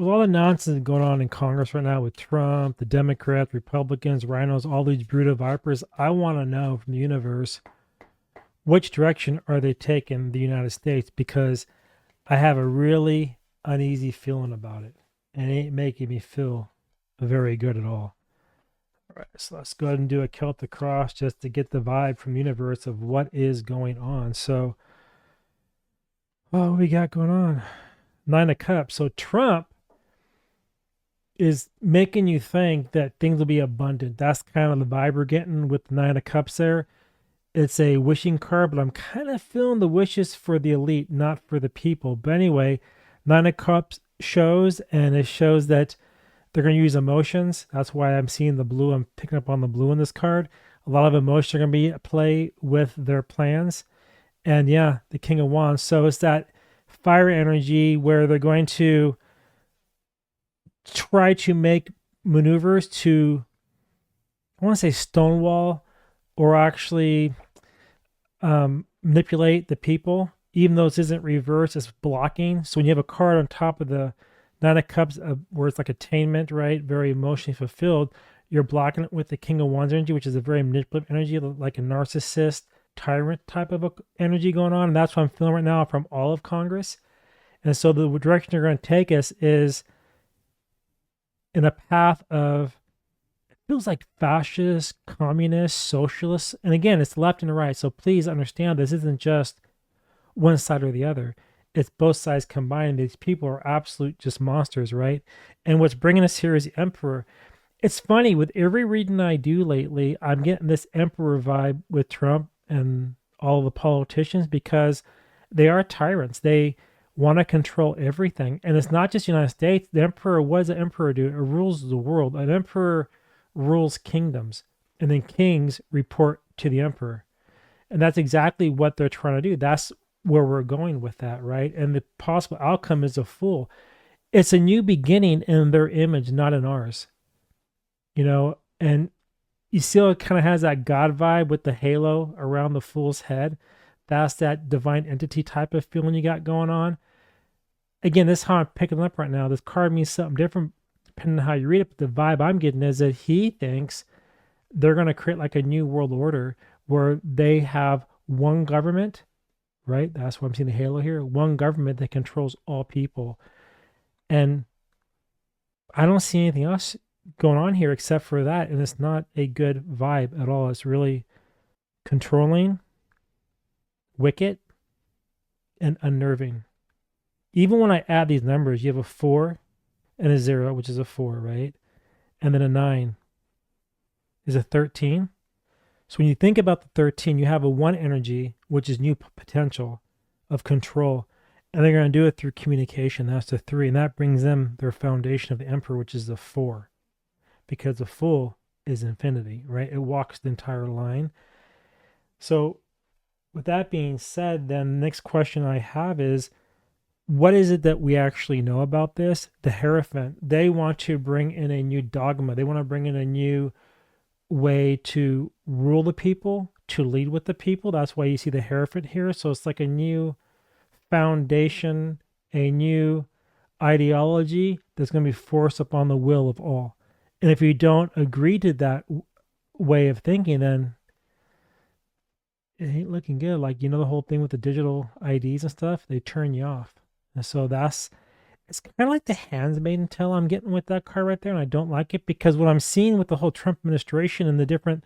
with all the nonsense going on in Congress right now with Trump, the Democrats, Republicans, rhinos, all these brood of vipers, I want to know from the universe, which direction are they taking the United States? Because I have a really uneasy feeling about it. And it ain't making me feel very good at all. All right, so let's go ahead and do a Celtic Cross just to get the vibe from the universe of what is going on. So, what we got going on? Nine of Cups. So Trump is making you think that things will be abundant. That's kind of the vibe we're getting with the Nine of Cups there. It's a wishing card, but I'm kind of feeling the wishes for the elite, not for the people. But anyway, Nine of Cups shows, and it shows that they're going to use emotions. That's why I'm seeing the blue. I'm picking up on the blue in this card. A lot of emotions are going to be at play with their plans. And yeah, the King of Wands. So it's that fire energy where they're going to try to make maneuvers to, I want to say stonewall, or actually manipulate the people, even though this isn't reverse, it's blocking. So when you have a card on top of the Nine of Cups, where it's like attainment, right? Very emotionally fulfilled, you're blocking it with the King of Wands energy, which is a very manipulative energy, like a narcissist, tyrant type of energy going on. And that's what I'm feeling right now from all of Congress. And so the direction they're going to take us is in a path of, it feels like fascist, communist, socialist. And again, it's left and right. So please understand this isn't just one side or the other. It's both sides combined. These people are absolute just monsters, right? And what's bringing us here is the Emperor. It's funny, with every reading I do lately, I'm getting this Emperor vibe with Trump and all the politicians, because they are tyrants. They want to control everything. And it's not just the United States. The Emperor, what does the Emperor do? It rules the world. An Emperor rules kingdoms, and then kings report to the Emperor. And that's exactly what they're trying to do. That's where we're going with that, right? And the possible outcome is a fool. It's a new beginning in their image, not in ours. And you still, it kind of has that God vibe with the halo around the fool's head. That's that divine entity type of feeling you got going on. Again, this is how I'm picking up right now. This card means something different depending on how you read it. But the vibe I'm getting is that he thinks they're going to create like a new world order where they have one government, right? That's why I'm seeing the halo here. One government that controls all people. And I don't see anything else going on here except for that. And it's not a good vibe at all. It's really controlling, wicked, and unnerving. Even when I add these numbers, you have a 4 and a 0, which is a 4, right? And then a 9 is a 13. So when you think about the 13, you have a 1 energy, which is new potential of control. And they're going to do it through communication. That's the 3. And that brings them their foundation of the Emperor, which is the 4. Because the Fool is infinity, right? It walks the entire line. So with that being said, then the next question I have is, what is it that we actually know about this? The Hierophant, they want to bring in a new dogma. They want to bring in a new way to rule the people, to lead with the people. That's why you see the Hierophant here. So it's like a new foundation, a new ideology that's going to be forced upon the will of all. And if you don't agree to that way of thinking, then it ain't looking good. Like, the whole thing with the digital IDs and stuff, they turn you off. And so it's kind of like the Handmaid's Tale I'm getting with that card right there. And I don't like it, because what I'm seeing with the whole Trump administration and the different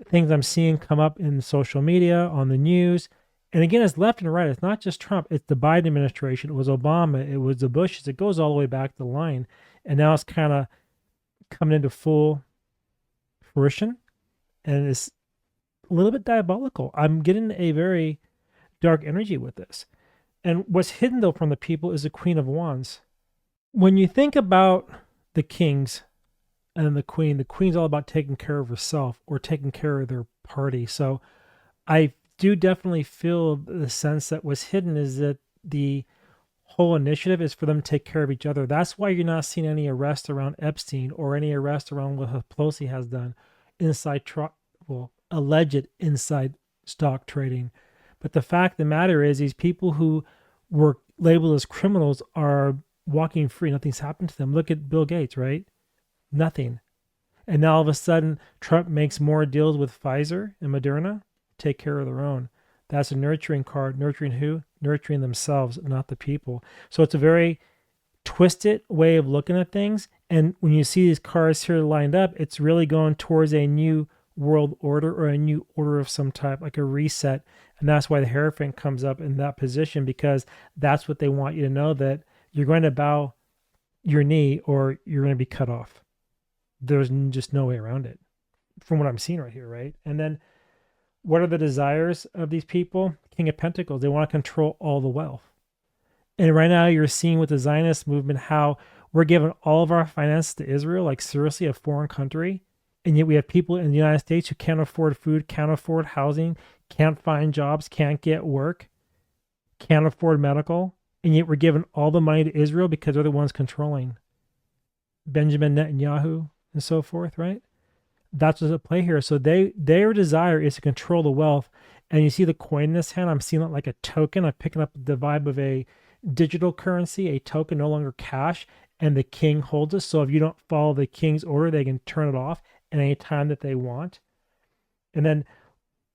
things I'm seeing come up in social media, on the news, and again, it's left and right. It's not just Trump. It's the Biden administration. It was Obama. It was the Bushes. It goes all the way back the line. And now it's kind of coming into full fruition. And it's a little bit diabolical. I'm getting a very dark energy with this. And what's hidden, though, from the people is the Queen of Wands. When you think about the kings and the queen's all about taking care of herself or taking care of their party. So I do definitely feel the sense that what's hidden is that the whole initiative is for them to take care of each other. That's why you're not seeing any arrests around Epstein or any arrests around what Pelosi has done alleged inside stock trading. But the fact of the matter is, these people who were labeled as criminals are walking free. Nothing's happened to them. Look at Bill Gates, right? Nothing. And now all of a sudden, Trump makes more deals with Pfizer and Moderna. Take care of their own. That's a nurturing card. Nurturing who? Nurturing themselves, not the people. So it's a very twisted way of looking at things. And when you see these cards here lined up, it's really going towards a new world order or a new order of some type, like a reset. And that's why the Hierophant comes up in that position, because that's what they want you to know, that you're going to bow your knee or you're going to be cut off. There's just no way around it from what I'm seeing right here, right? And then what are the desires of these people? King of Pentacles. They want to control all the wealth. And right now you're seeing with the Zionist movement how we're giving all of our finances to Israel, like seriously, a foreign country. And yet we have people in the United States who can't afford food, can't afford housing, can't find jobs, can't get work, can't afford medical. And yet we're giving all the money to Israel because they're the ones controlling Benjamin Netanyahu and so forth, right? That's what's at play here. So their desire is to control the wealth. And you see the coin in this hand, I'm seeing it like a token. I'm picking up the vibe of a digital currency, a token, no longer cash, and the king holds it. So if you don't follow the king's order, they can turn it off at any time that they want. And then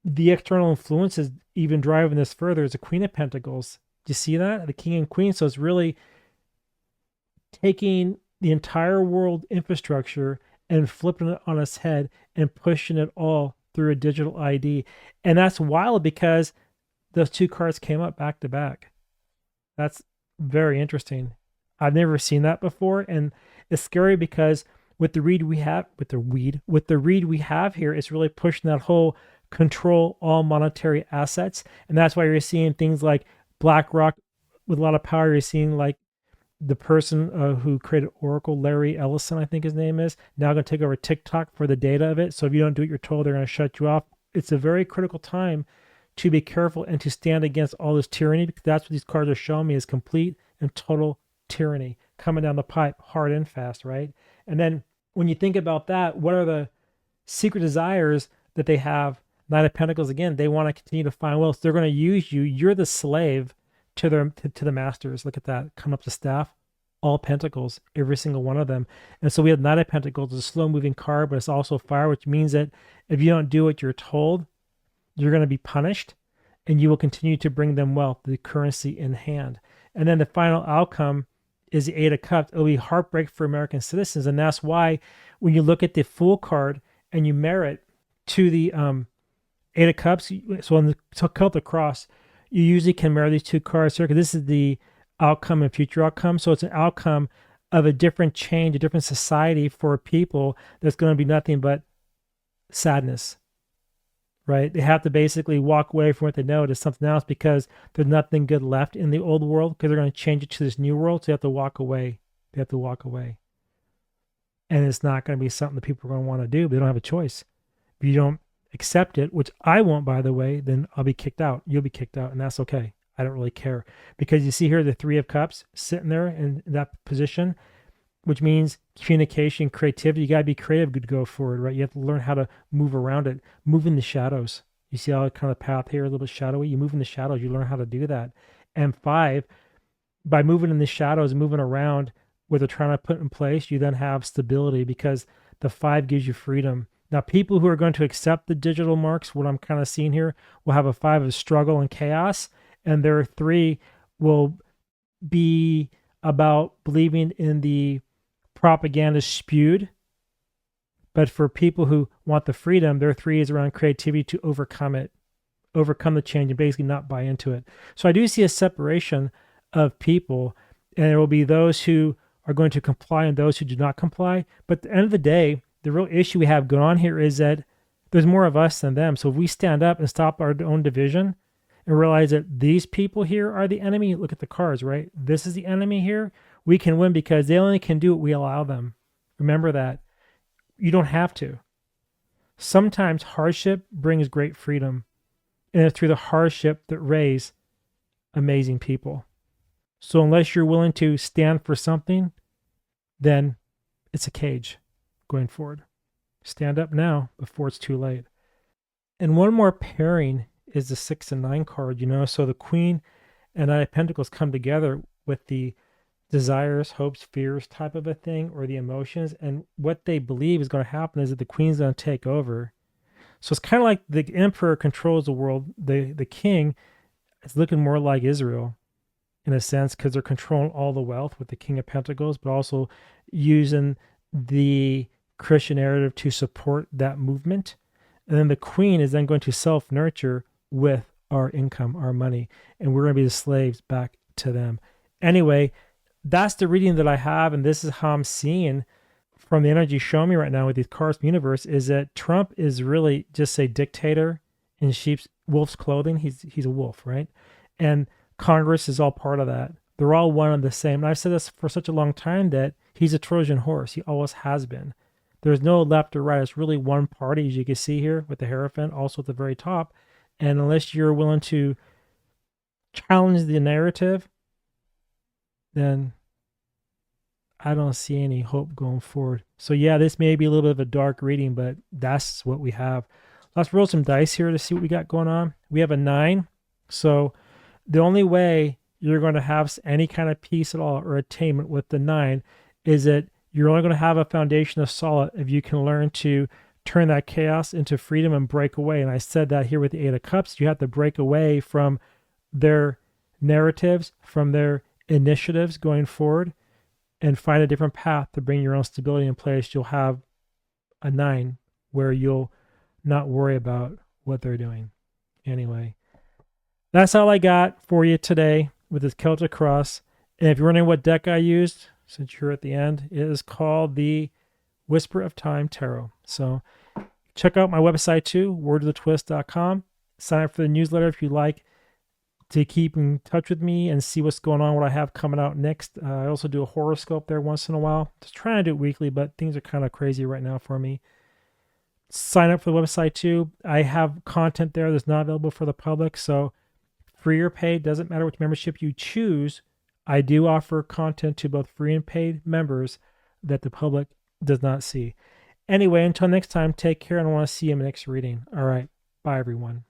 the external influence is even driving this further is the Queen of Pentacles. Do you see that? The king and queen. So it's really taking the entire world infrastructure and flipping it on its head and pushing it all through a digital ID. And that's wild because those two cards came up back to back. That's very interesting. I've never seen that before. And it's scary because with the read we have, with the read we have here, it's really pushing that whole control all monetary assets. And that's why you're seeing things like BlackRock with a lot of power. You're seeing like the person who created Oracle, Larry Ellison, I think his name is, now going to take over TikTok for the data of it. So if you don't do what you're told, they're going to shut you off. It's a very critical time to be careful and to stand against all this tyranny, because that's what these cards are showing me is complete and total tyranny coming down the pipe hard and fast, right? And then when you think about that, what are the secret desires that they have? Knight of Pentacles, again, they want to continue to find wealth. They're going to use you. You're the slave to the masters. Look at that. Come up the staff, all pentacles, every single one of them. And so we have Knight of Pentacles. It's a slow moving card, but it's also fire, which means that if you don't do what you're told, you're going to be punished, and you will continue to bring them wealth, the currency in hand. And then the final outcome is the Eight of Cups. It'll be heartbreak for American citizens. And that's why when you look at the Fool card and you merit to the Eight of Cups, so on the Celtic Cross, you usually can marry these two cards here because this is the outcome and future outcome. So it's an outcome of a different change, a different society for people that's going to be nothing but sadness, right? They have to basically walk away from what they know to something else because there's nothing good left in the old world because they're going to change it to this new world. So they have to walk away. They have to walk away. And it's not going to be something that people are going to want to do, but they don't have a choice. If you don't accept it, which I won't, by the way, then I'll be kicked out. You'll be kicked out, and that's okay. I don't really care. Because you see here the Three of Cups sitting there in that position, which means communication, creativity. You got to be creative to go forward, right? You have to learn how to move around it, move in the shadows. You see how kind of path here, a little bit shadowy? You move in the shadows, you learn how to do that. And 5, by moving in the shadows, moving around what they're trying to put in place, you then have stability because the 5 gives you freedom. Now, people who are going to accept the digital marks, what I'm kind of seeing here, will have a 5 of struggle and chaos, and their 3 will be about believing in the propaganda spewed. But for people who want the freedom, their 3 is around creativity to overcome it, overcome the change, and basically not buy into it. So I do see a separation of people, and there will be those who are going to comply and those who do not comply. But at the end of the day, the real issue we have going on here is that there's more of us than them. So if we stand up and stop our own division and realize that these people here are the enemy, look at the cards, right? This is the enemy here. We can win because they only can do what we allow them. Remember that. You don't have to. Sometimes hardship brings great freedom. And it's through the hardship that raise amazing people. So unless you're willing to stand for something, then it's a cage going forward. Stand up now before it's too late. And one more pairing is the 6 and 9 card, so the Queen and Knight of Pentacles come together with the desires, hopes, fears type of a thing, or the emotions. And what they believe is going to happen is that the queen's going to take over. So it's kind of like the emperor controls the world. The king is looking more like Israel in a sense because they're controlling all the wealth with the King of Pentacles, but also using the Christian narrative to support that movement. And then the queen is then going to self nurture with our income, our money, and we're going to be the slaves back to them. Anyway, that's the reading that I have, and this is how I'm seeing from the energy showing me right now with these cards from the universe is that Trump is really just a dictator in wolf's clothing. He's a wolf, right? And Congress is all part of that. They're all one and the same. And I've said this for such a long time that he's a Trojan horse. He always has been. There's no left or right. It's really one party, as you can see here with the Hierophant, also at the very top. And unless you're willing to challenge the narrative, then I don't see any hope going forward. So yeah, this may be a little bit of a dark reading, but that's what we have. Let's roll some dice here to see what we got going on. We have a 9. So the only way you're going to have any kind of peace at all or attainment with the 9 is that you're only going to have a foundation of solid if you can learn to turn that chaos into freedom and break away. And I said that here with the 8 of Cups. You have to break away from their narratives, from their initiatives going forward, and find a different path to bring your own stability in place. You'll have a 9 where you'll not worry about what they're doing. Anyway, that's all I got for you today with this Celtic Cross. And if you're wondering what deck I used, since you're at the end, it is called the Whisper of Time Tarot. So check out my website too, wordofthetwist.com. Sign up for the newsletter if you like to keep in touch with me and see what's going on, what I have coming out next. I also do a horoscope there once in a while. Just trying to do it weekly, but things are kind of crazy right now for me. Sign up for the website too. I have content there that's not available for the public, so free or paid, doesn't matter which membership you choose. I do offer content to both free and paid members that the public does not see. Anyway, until next time, take care, and I want to see you in the next reading. All right, bye everyone.